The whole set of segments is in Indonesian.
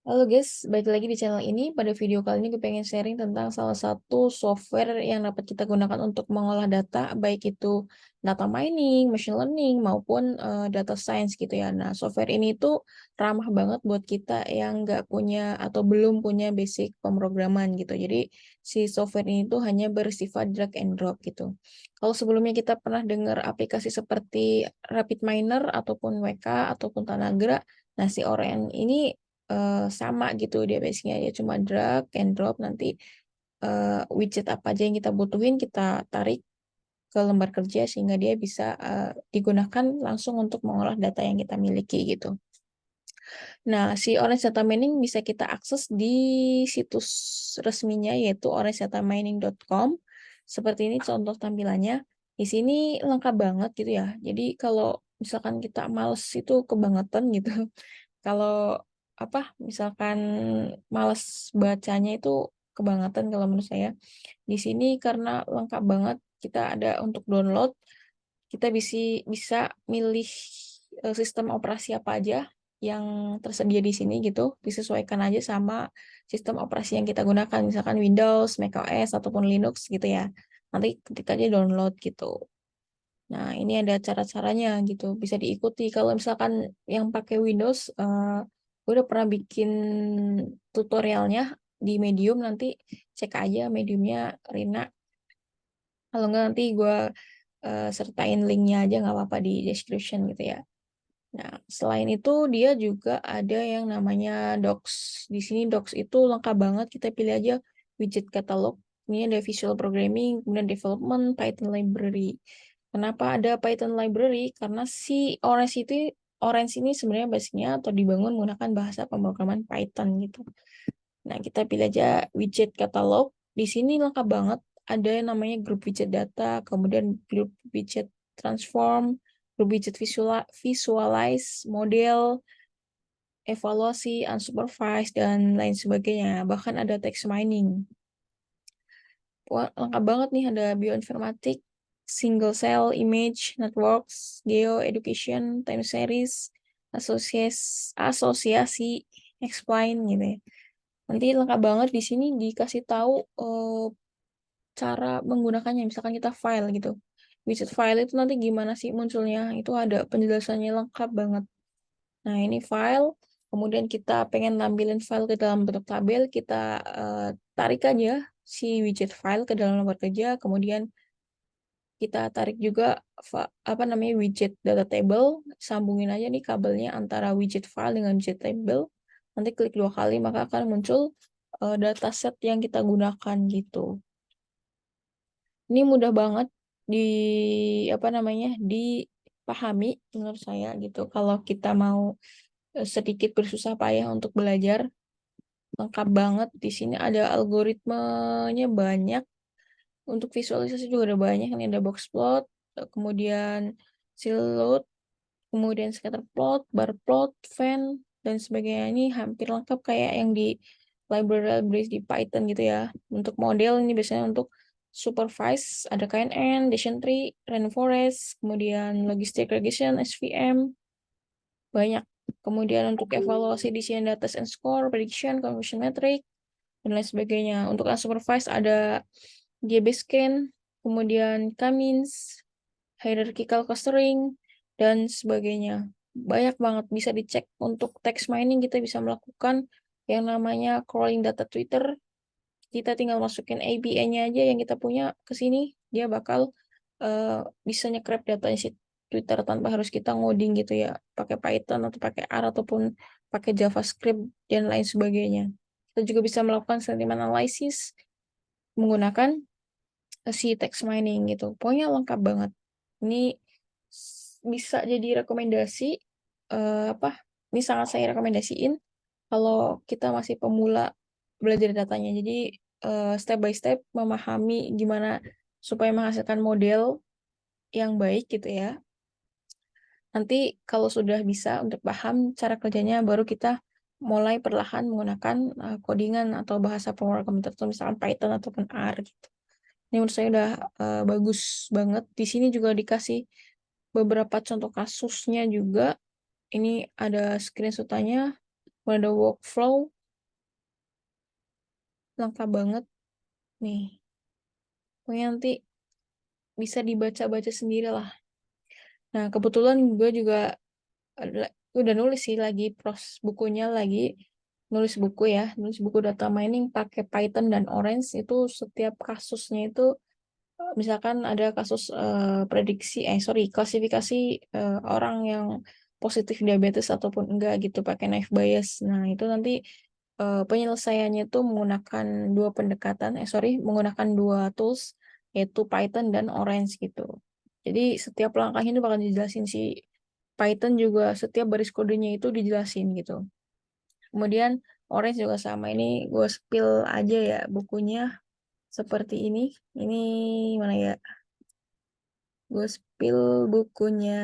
Halo guys, balik lagi di channel ini. Pada video kali ini gue pengen sharing tentang salah satu software yang dapat kita gunakan untuk mengolah data, baik itu data mining, machine learning, maupun data science gitu ya. Nah, software ini tuh ramah banget buat kita yang nggak punya atau belum punya basic pemrograman gitu. Jadi, si software ini tuh hanya bersifat drag and drop gitu. Kalau sebelumnya kita pernah dengar aplikasi seperti RapidMiner ataupun WK ataupun Tanagra, nah si Oren ini sama gitu dia base-nya ya cuma drag and drop nanti widget apa aja yang kita butuhin kita tarik ke lembar kerja sehingga dia bisa digunakan langsung untuk mengolah data yang kita miliki gitu. Nah, si Orange Data Mining bisa kita akses di situs resminya yaitu orangedatamining.com. Seperti ini contoh tampilannya. Di sini lengkap banget gitu ya. Jadi kalau misalkan kita males itu kebangetan gitu. Kalau misalkan males bacanya itu kebangetan kalau menurut saya. Di sini karena lengkap banget, kita ada untuk download, kita bisa milih sistem operasi apa aja yang tersedia di sini gitu, disesuaikan aja sama sistem operasi yang kita gunakan, misalkan Windows, macOS ataupun Linux gitu ya. Nanti ketik aja download gitu. Nah, ini ada cara-caranya gitu, bisa diikuti. Kalau misalkan yang pakai Windows, gue udah pernah bikin tutorialnya di Medium, nanti cek aja Mediumnya Rina. Kalau nggak nanti gue sertain linknya aja nggak apa-apa di description gitu ya. Nah, selain itu dia juga ada yang namanya Docs. Di sini Docs itu lengkap banget, kita pilih aja widget katalog. Ini ada Visual Programming, kemudian Development, Python Library. Kenapa ada Python Library? Karena si Orange ini sebenarnya basicnya atau dibangun menggunakan bahasa pemrograman Python gitu. Nah, kita pilih aja widget katalog. Di sini lengkap banget. Ada yang namanya group widget data, kemudian group widget transform, group widget visualize, model, evaluasi, unsupervised, dan lain sebagainya. Bahkan ada text mining. Wah, lengkap banget nih. Ada bioinformatik, single cell, image, networks, geo, education, time series, asosiasi, explain gitu ya. Nanti lengkap banget di sini dikasih tahu cara menggunakannya. Misalkan kita file gitu. Widget file itu nanti gimana sih munculnya? Itu ada penjelasannya lengkap banget. Nah, ini file. Kemudian kita pengen nampilin file ke dalam bentuk tabel, kita tarik aja si widget file ke dalam lembar kerja. Kemudian kita tarik juga widget data table. Sambungin aja nih kabelnya antara widget file dengan widget table. Nanti klik 2 kali maka akan muncul dataset yang kita gunakan gitu. Ini mudah banget di dipahami menurut saya gitu. Kalau kita mau sedikit bersusah payah untuk belajar, lengkap banget. Di sini ada algoritmenya banyak. Untuk visualisasi juga ada banyak. Ini ada box plot, kemudian silhouette, kemudian scatter plot, bar plot, fan, dan sebagainya. Ini hampir lengkap kayak yang di library di Python gitu ya. Untuk model ini biasanya untuk supervise, ada KNN, decision tree, rainforest, kemudian logistic regression, SVM, banyak. Kemudian untuk evaluasi decision data and score, prediction, conversion metric, dan lain sebagainya. Untuk unsupervised ada GBScan, kemudian K-means, hierarchical clustering, dan sebagainya. Banyak banget bisa dicek. Untuk text mining kita bisa melakukan yang namanya crawling data Twitter. Kita tinggal masukin API-nya aja yang kita punya ke sini, dia bakal bisa nge-grab datanya si Twitter tanpa harus kita ngoding gitu ya, pakai Python atau pakai R ataupun pakai JavaScript dan lain sebagainya. Kita juga bisa melakukan sentiment analysis menggunakan si text mining gitu. Pokoknya lengkap banget. Ini bisa jadi rekomendasi eh, apa? Ini sangat saya rekomendasiin kalau kita masih pemula belajar datanya. Jadi step by step memahami gimana supaya menghasilkan model yang baik gitu ya. Nanti kalau sudah bisa untuk paham cara kerjanya, baru kita mulai perlahan menggunakan codingan atau bahasa pemrograman tertentu, misalkan Python ataupun R gitu. Ini menurut saya udah bagus banget. Di sini juga dikasih beberapa contoh kasusnya juga. Ini ada screenshot-nya, ada workflow. lengkap banget nih. Pokoknya nanti bisa dibaca-baca sendiri lah. Nah, kebetulan gue juga udah nulis sih, lagi bukunya, lagi nulis buku ya, nulis buku data mining pakai Python dan Orange. Itu setiap kasusnya itu misalkan ada kasus klasifikasi orang yang positif diabetes ataupun enggak gitu pakai naive Bayes. Nah, itu nanti penyelesaiannya itu menggunakan menggunakan dua tools, yaitu Python dan Orange gitu. Jadi setiap langkahnya itu bakal dijelasin si Python juga, setiap baris kodenya itu dijelasin gitu. Kemudian Orange juga sama. Ini gue spill aja ya bukunya seperti ini. Ini mana ya? Gue spill bukunya,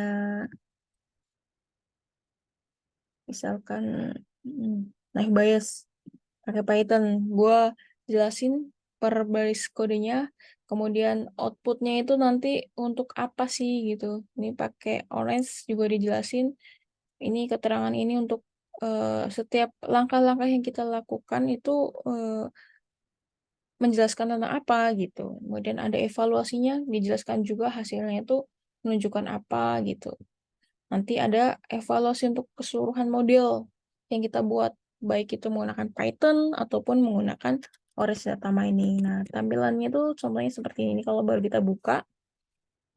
misalkan naik bias pakai Python. Gue jelasin per baris kodenya, kemudian outputnya itu nanti untuk apa sih gitu. Ini pakai Orange juga dijelasin. Ini keterangan ini untuk setiap langkah-langkah yang kita lakukan itu menjelaskan tentang apa gitu. Kemudian ada evaluasinya, dijelaskan juga hasilnya itu menunjukkan apa gitu. Nanti ada evaluasi untuk keseluruhan model yang kita buat, baik itu menggunakan Python ataupun menggunakan Orange Data Mining. Nah, tampilannya itu contohnya seperti ini. Kalau baru kita buka,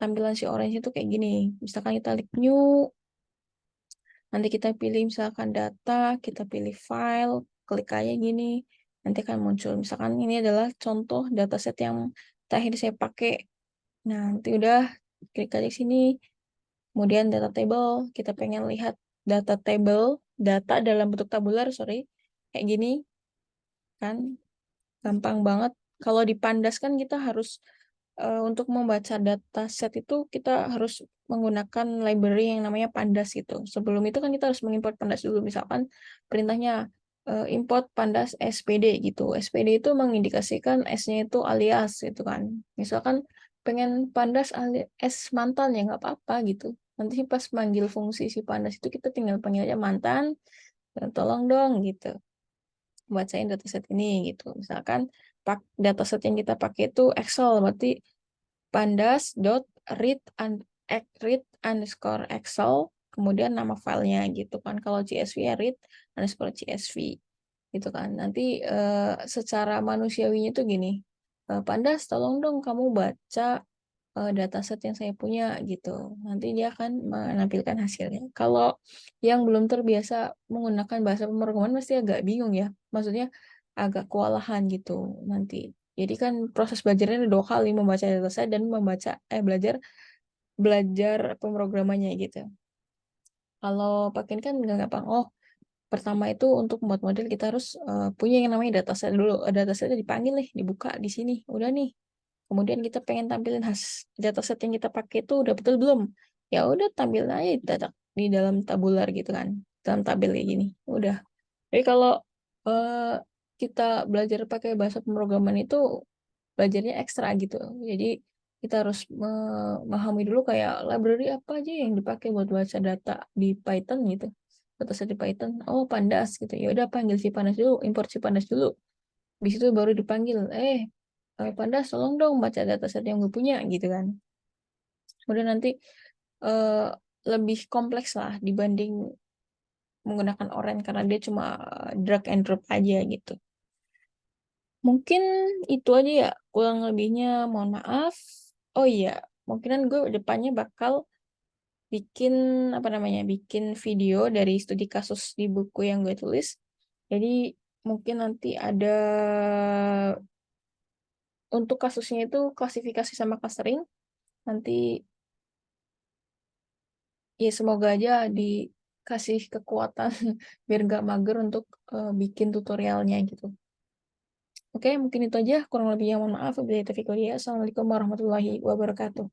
tampilan si Orange itu kayak gini. Misalkan kita klik new, nanti kita pilih misalkan data, kita pilih file, klik aja gini, nanti akan muncul. Misalkan ini adalah contoh dataset yang terakhir saya pakai. Nah, nanti udah klik aja sini. Kemudian data table, kita pengen lihat data dalam bentuk tabular, kayak gini kan, gampang banget. Kalau di Pandas kan kita harus untuk membaca data set itu kita harus menggunakan library yang namanya Pandas gitu. Sebelum itu kan kita harus mengimport Pandas dulu. Misalkan perintahnya import Pandas SPD gitu. SPD itu mengindikasikan S-nya itu alias gitu kan. Misalkan pengen Pandas S mantan ya nggak apa-apa gitu. Nanti pas manggil fungsi si Pandas itu kita tinggal panggil aja mantan, tolong dong gitu, bacain dataset ini gitu. Misalkan dataset yang kita pakai itu Excel, berarti read underscore Excel, kemudian nama filenya gitu kan. Kalau CSV ya read underscore CSV gitu kan. Nanti secara manusiawinya tuh gini, Pandas tolong dong kamu baca dataset yang saya punya gitu. Nanti dia akan menampilkan hasilnya. Kalau yang belum terbiasa menggunakan bahasa pemrograman pasti agak bingung ya. Maksudnya agak kewalahan gitu nanti. Jadi kan proses belajarnya ada dua kali, membaca dataset dan belajar belajar pemrogramannya gitu. Kalau pakai ini kan nggak gampang. Oh, pertama itu untuk membuat model kita harus punya yang namanya dataset dulu. Datasetnya dipanggil nih, dibuka di sini. Udah nih, kemudian kita pengen tampilin dataset yang kita pakai itu udah betul belum, ya udah tampilin aja di dalam tabular gitu kan, dalam tabel kayak gini udah. Jadi kalau eh, kita belajar pakai bahasa pemrograman itu belajarnya ekstra gitu. Jadi kita harus memahami dulu kayak library apa aja yang dipakai buat baca data di Python gitu, dataset di Python. Oh, Pandas gitu, ya udah panggil si Pandas dulu, import si Pandas dulu, di situ baru dipanggil, Pandas tolong dong baca dataset yang gue punya gitu kan. Kemudian nanti eh, lebih kompleks lah dibanding menggunakan Orange karena dia cuma drag and drop aja gitu. Mungkin itu aja ya, kurang lebihnya mohon maaf. Oh iya, mungkinan gue depannya bakal bikin apa namanya, bikin video dari studi kasus di buku yang gue tulis. Jadi mungkin nanti ada untuk kasusnya itu klasifikasi sama clustering. Nanti ya semoga aja dikasih kekuatan biar gak mager untuk bikin tutorialnya gitu. Oke, mungkin itu aja. Kurang lebihnya mohon maaf. Wabillahi taufiq walhidayah. Assalamualaikum warahmatullahi wabarakatuh.